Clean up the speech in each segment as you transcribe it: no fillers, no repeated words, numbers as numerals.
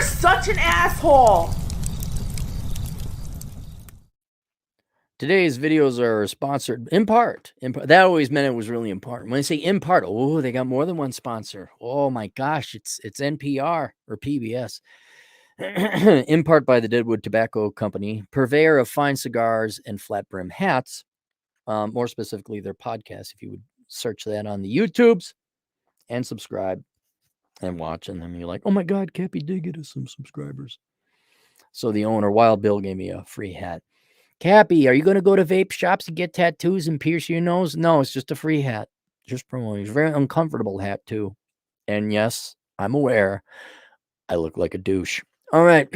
You're such an asshole. Today's videos are sponsored in part. That always meant it was really important. When I say in part, oh, they got more than one sponsor. Oh my gosh, it's NPR or PBS. In part by the Deadwood Tobacco Company, purveyor of fine cigars and flat brim hats. More specifically, their podcast. If you would search that on the YouTubes and subscribe and watch, and then you're like, oh my God, Cappy did get us some subscribers. So the owner, Wild Bill, gave me a free hat. Cappy, are you going to go to vape shops and get tattoos and pierce your nose? No, it's just a free hat. Just promoting. It's a very uncomfortable hat, too. And yes, I'm aware I look like a douche. All right.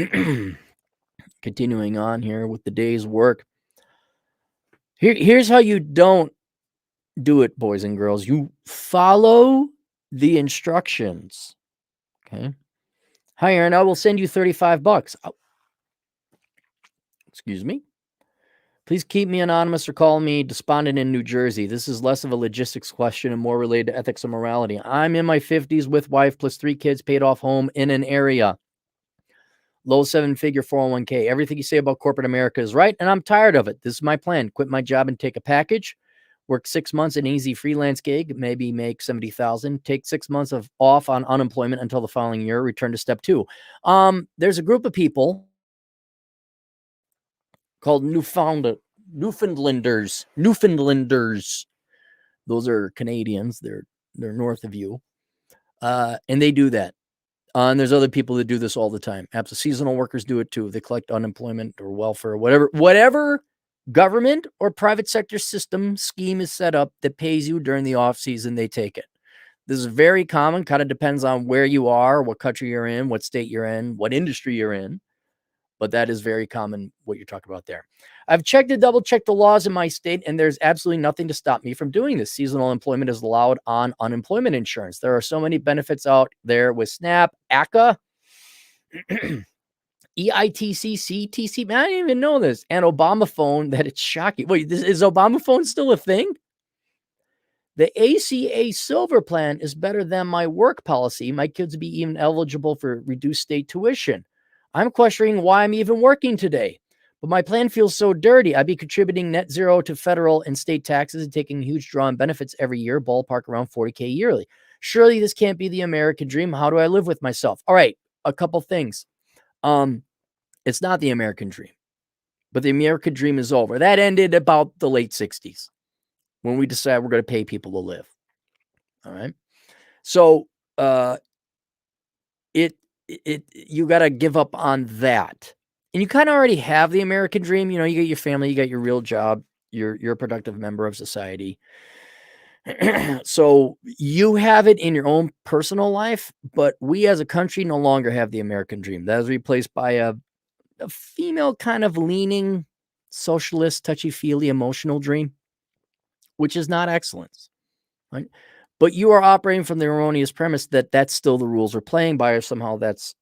Continuing on here with the day's work. Here's how you don't do it, boys and girls. You follow the instructions. Okay. Hi, Aaron. I will send you $35. Excuse me. Please keep me anonymous or call me despondent in New Jersey. This is less of a logistics question and more related to ethics and morality. I'm in my 50s with wife plus 3 kids, paid off home in an area. Low 7-figure 401k. Everything you say about corporate America is right, and I'm tired of it. This is my plan. Quit my job and take a package. Work 6 months an easy freelance gig, maybe make $70,000. Take 6 months off on unemployment until the following year. Return to step 2. There's a group of people called Newfoundlanders. Those are Canadians. They're north of you. And they do that. And there's other people that do this all the time. Seasonal workers do it too. They collect unemployment or welfare or whatever government or private sector system scheme is set up that pays you during the off season, they take it. This is very common, kind of depends on where you are, what country you're in, what state you're in, what industry you're in. But that is very common, what you're talking about there. I've checked and double-checked the laws in my state, and there's absolutely nothing to stop me from doing this. Seasonal employment is allowed on unemployment insurance. There are so many benefits out there with SNAP, ACA, EITC, CTC. Man, I didn't even know this. And Obama phone, that it's shocking. Wait, is Obama phone still a thing? The ACA Silver Plan is better than my work policy. My kids would be even eligible for reduced state tuition. I'm questioning why I'm even working today. But my plan feels so dirty. I'd be contributing net zero to federal and state taxes and taking a huge draw on benefits every year, ballpark around $40K yearly. Surely this can't be the American dream. How do I live with myself? All right, a couple things. It's not the American dream, but the American dream is over. That ended about the late 60s when we decided we're going to pay people to live. All right. So you got to give up on that. And you kind of already have the American dream. You know, you got your family, you got your real job, you're a productive member of society. So you have it in your own personal life, but we as a country no longer have the American dream. That was replaced by a female kind of leaning, socialist, touchy-feely, emotional dream, which is not excellence, right? But you are operating from the erroneous premise that that's still the rules we're playing by, or somehow that's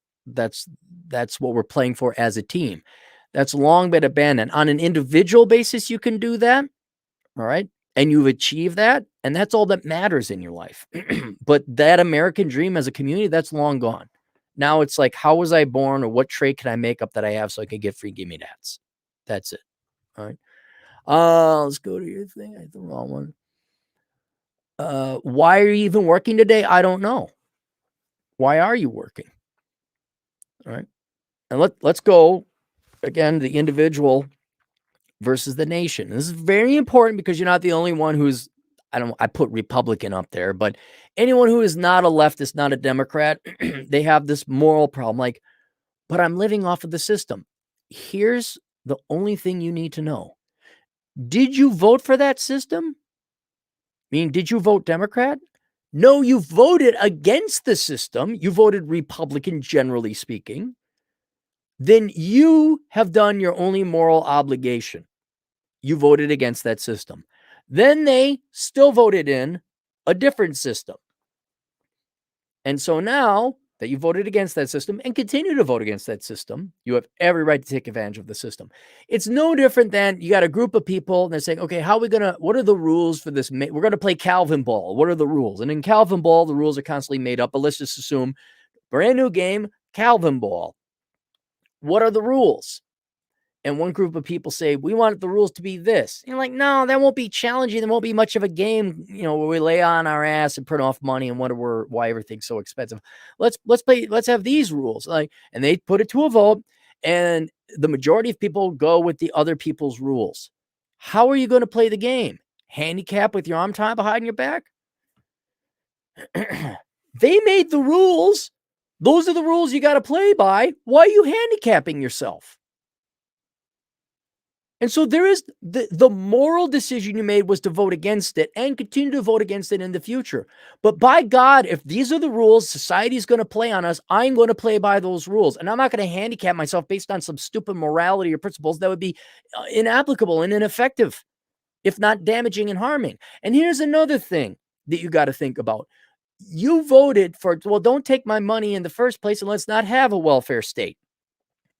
what we're playing for as a team. That's long been abandoned. On an individual basis, you can do that, all right? And you've achieved that, and that's all that matters in your life. But that American dream as a community, that's long gone. Now it's like, how was I born, or what trait can I make up that I have so I can get free gimme that's? That's it, all right? Let's go to your thing. I hit the wrong one. Why are you even working today? I don't know. Why are you working? All right. And let's go again, the individual versus the nation. This is very important because you're not the only one who's, I put Republican up there, but anyone who is not a leftist, not a Democrat, they have this moral problem. Like, but I'm living off of the system. Here's the only thing you need to know. Did you vote for that system? Meaning, did you vote Democrat? No, you voted against the system. You voted Republican, generally speaking. Then you have done your only moral obligation. You voted against that system. Then they still voted in a different system. And so now that you voted against that system and continue to vote against that system, you have every right to take advantage of the system. It's no different than you got a group of people and they're saying, okay, what are the rules for this? We're going to play Calvin ball. What are the rules? And in Calvin ball, the rules are constantly made up, but let's just assume brand new game, Calvin ball. What are the rules? And one group of people say, we want the rules to be this. And you're like, no, that won't be challenging. There won't be much of a game, where we lay on our ass and print off money and wonder why everything's so expensive. Let's have these rules. And they put it to a vote, and the majority of people go with the other people's rules. How are you going to play the game? Handicap with your arm tied behind your back? They made the rules. Those are the rules you got to play by. Why are you handicapping yourself? And so there is the moral decision you made was to vote against it and continue to vote against it in the future. But by God, if these are the rules society is going to play on us, I'm going to play by those rules. And I'm not going to handicap myself based on some stupid morality or principles that would be inapplicable and ineffective, if not damaging and harming. And here's another thing that you got to think about. You voted for, well, don't take my money in the first place and let's not have a welfare state.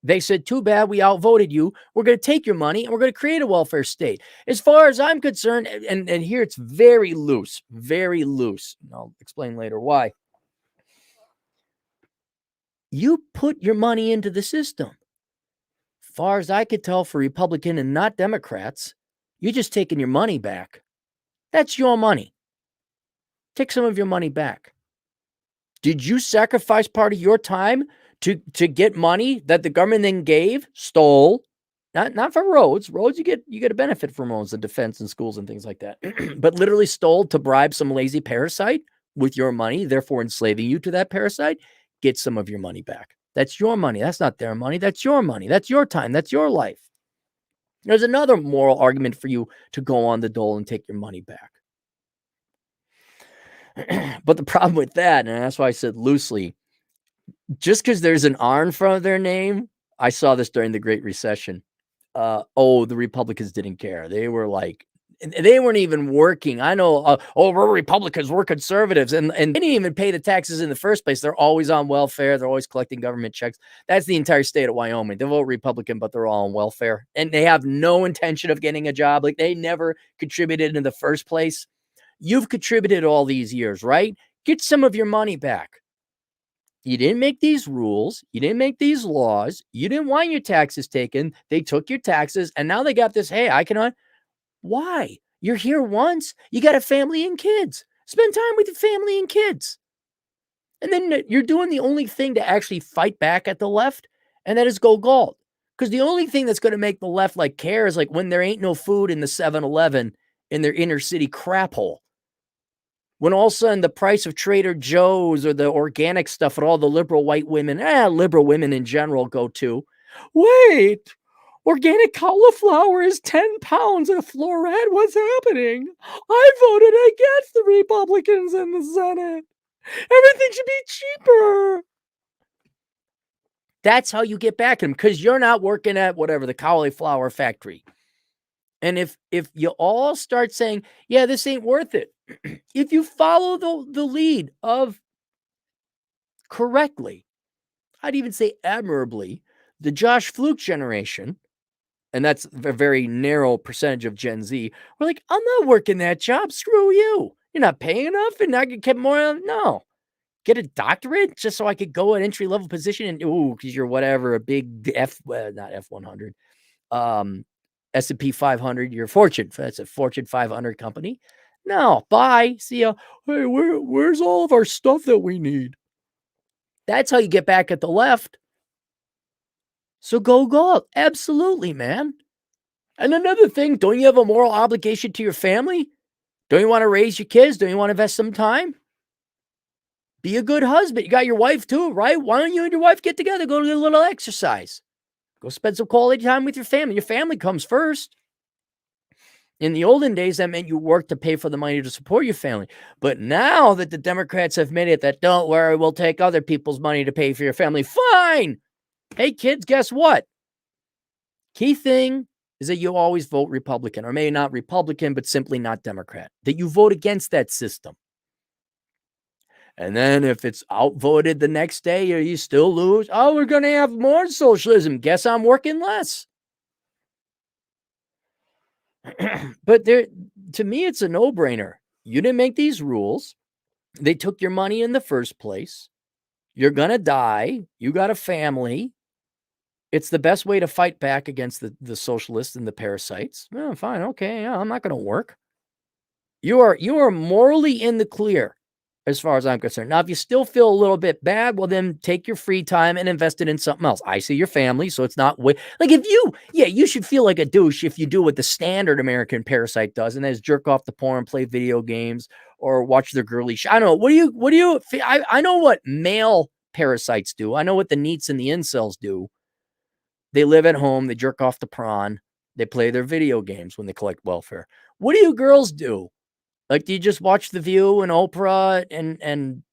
They said, too bad, we outvoted you. We're going to take your money and we're going to create a welfare state. As far as I'm concerned, and here it's very loose, very loose. And I'll explain later why. You put your money into the system. As far as I could tell, for Republican and not Democrats, you're just taking your money back. That's your money. Take some of your money back. Did you sacrifice part of your time to get money that the government then stole? Not for roads. Roads, you get a benefit from roads and defense and schools and things like that. But literally stole to bribe some lazy parasite with your money, therefore enslaving you to that parasite. Get some of your money back. That's your money. That's not their money. That's your money. That's your time. That's your life. There's another moral argument for you to go on the dole and take your money back. But the problem with that, and that's why I said loosely, just because there's an R in front of their name, I saw this during the Great Recession. The Republicans didn't care. They were like, they weren't even working. I know, we're Republicans, we're conservatives. And they didn't even pay the taxes in the first place. They're always on welfare. They're always collecting government checks. That's the entire state of Wyoming. They vote Republican, but they're all on welfare. And they have no intention of getting a job. Like, they never contributed in the first place. You've contributed all these years, right? Get some of your money back. You didn't make these rules. You didn't make these laws. You didn't want your taxes taken. They took your taxes, and now they got this, hey, I cannot. Why? You're here once. You got a family and kids. Spend time with your family and kids. And then you're doing the only thing to actually fight back at the left, and that is go Galt. Because the only thing that's going to make the left care is when there ain't no food in the 7-Eleven in their inner city crap hole. When all of a sudden the price of Trader Joe's or the organic stuff that all the liberal white women, liberal women in general go to, wait, organic cauliflower is 10 pounds at a fluoride. What's happening? I voted against the Republicans in the Senate. Everything should be cheaper. That's how you get back at them, because you're not working at whatever, the cauliflower factory. And if you all start saying, yeah, this ain't worth it, if you follow the lead of correctly, I'd even say admirably, the Josh Fluke generation, and that's a very narrow percentage of Gen Z, we're like, I'm not working that job. Screw you. You're not paying enough and I could get more. No. Get a doctorate just so I could go an entry-level position and, because you're whatever, a big not F100, S&P 500, you're Fortune. That's a Fortune 500 company. No, bye. See ya. Hey, where's all of our stuff that we need? That's how you get back at the left. So go. Absolutely, man. And another thing, don't you have a moral obligation to your family? Don't you want to raise your kids? Don't you want to invest some time? Be a good husband. You got your wife too, right? Why don't you and your wife get together, go do a little exercise? Go spend some quality time with your family. Your family comes first. In the olden days, that meant you worked to pay for the money to support your family. But now that the Democrats have made it that, don't worry, we'll take other people's money to pay for your family. Fine. Hey, kids, guess what? Key thing is that you always vote Republican, or maybe not Republican, but simply not Democrat. That you vote against that system. And then if it's outvoted the next day, you still lose. Oh, we're going to have more socialism. Guess I'm working less. But to me, it's a no-brainer. You didn't make these rules. They took your money in the first place. You're going to die. You got a family. It's the best way to fight back against the socialists and the parasites. Oh, fine. Okay. Yeah, I'm not going to work. You are morally in the clear as far as I'm concerned. Now, if you still feel a little bit bad, well, then take your free time and invest it in something else. I see your family, so it's not like if you should feel like a douche if you do what the standard American parasite does, and that is jerk off the porn, play video games, or watch their girly I don't know. What do you? I know what male parasites do. I know what the neets and the incels do. They live at home. They jerk off the prawn. They play their video games when they collect welfare. What do you girls do? Like, do you just watch The View and Oprah and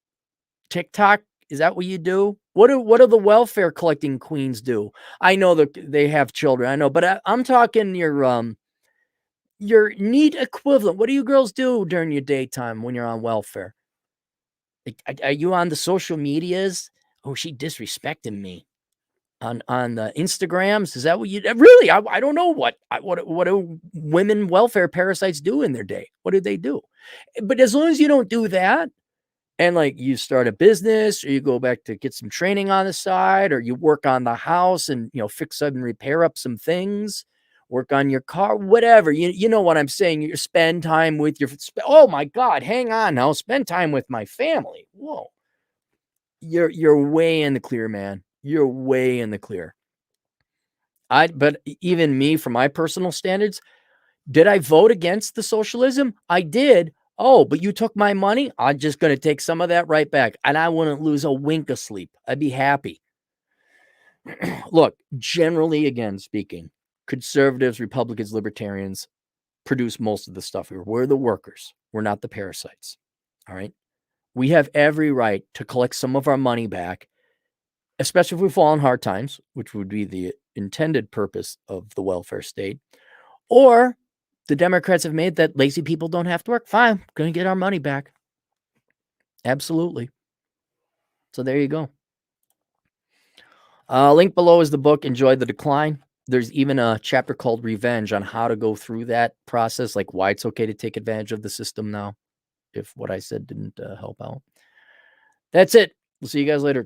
TikTok? Is that what you do? What do the welfare collecting queens do? I know that they have children. I know, but I'm talking your neat equivalent. What do you girls do during your daytime when you're on welfare? Like, are you on the social medias? Oh, she disrespecting me on the Instagrams. Is that what you really? I don't know what do women welfare parasites do in their day? What do they do? But as long as you don't do that, and like you start a business, or you go back to get some training on the side, or you work on the house and fix up and repair up some things, work on your car, whatever. You know what I'm saying? You spend time with oh my God, hang on now, spend time with my family. Whoa. You're way in the clear, man. You're way in the clear. But even me, from my personal standards, did I vote against the socialism? I did. Oh, but you took my money? I'm just going to take some of that right back. And I wouldn't lose a wink of sleep. I'd be happy. Look, generally, again, speaking, conservatives, Republicans, libertarians produce most of the stuff here. We're the workers. We're not the parasites. All right. We have every right to collect some of our money back, especially if we fall on hard times, which would be the intended purpose of the welfare state. Or the Democrats have made that lazy people don't have to work. Fine, going to get our money back. Absolutely. So there you go. Link below is the book, Enjoy the Decline. There's even a chapter called Revenge on how to go through that process, like why it's okay to take advantage of the system now, if what I said didn't help out. That's it. We'll see you guys later.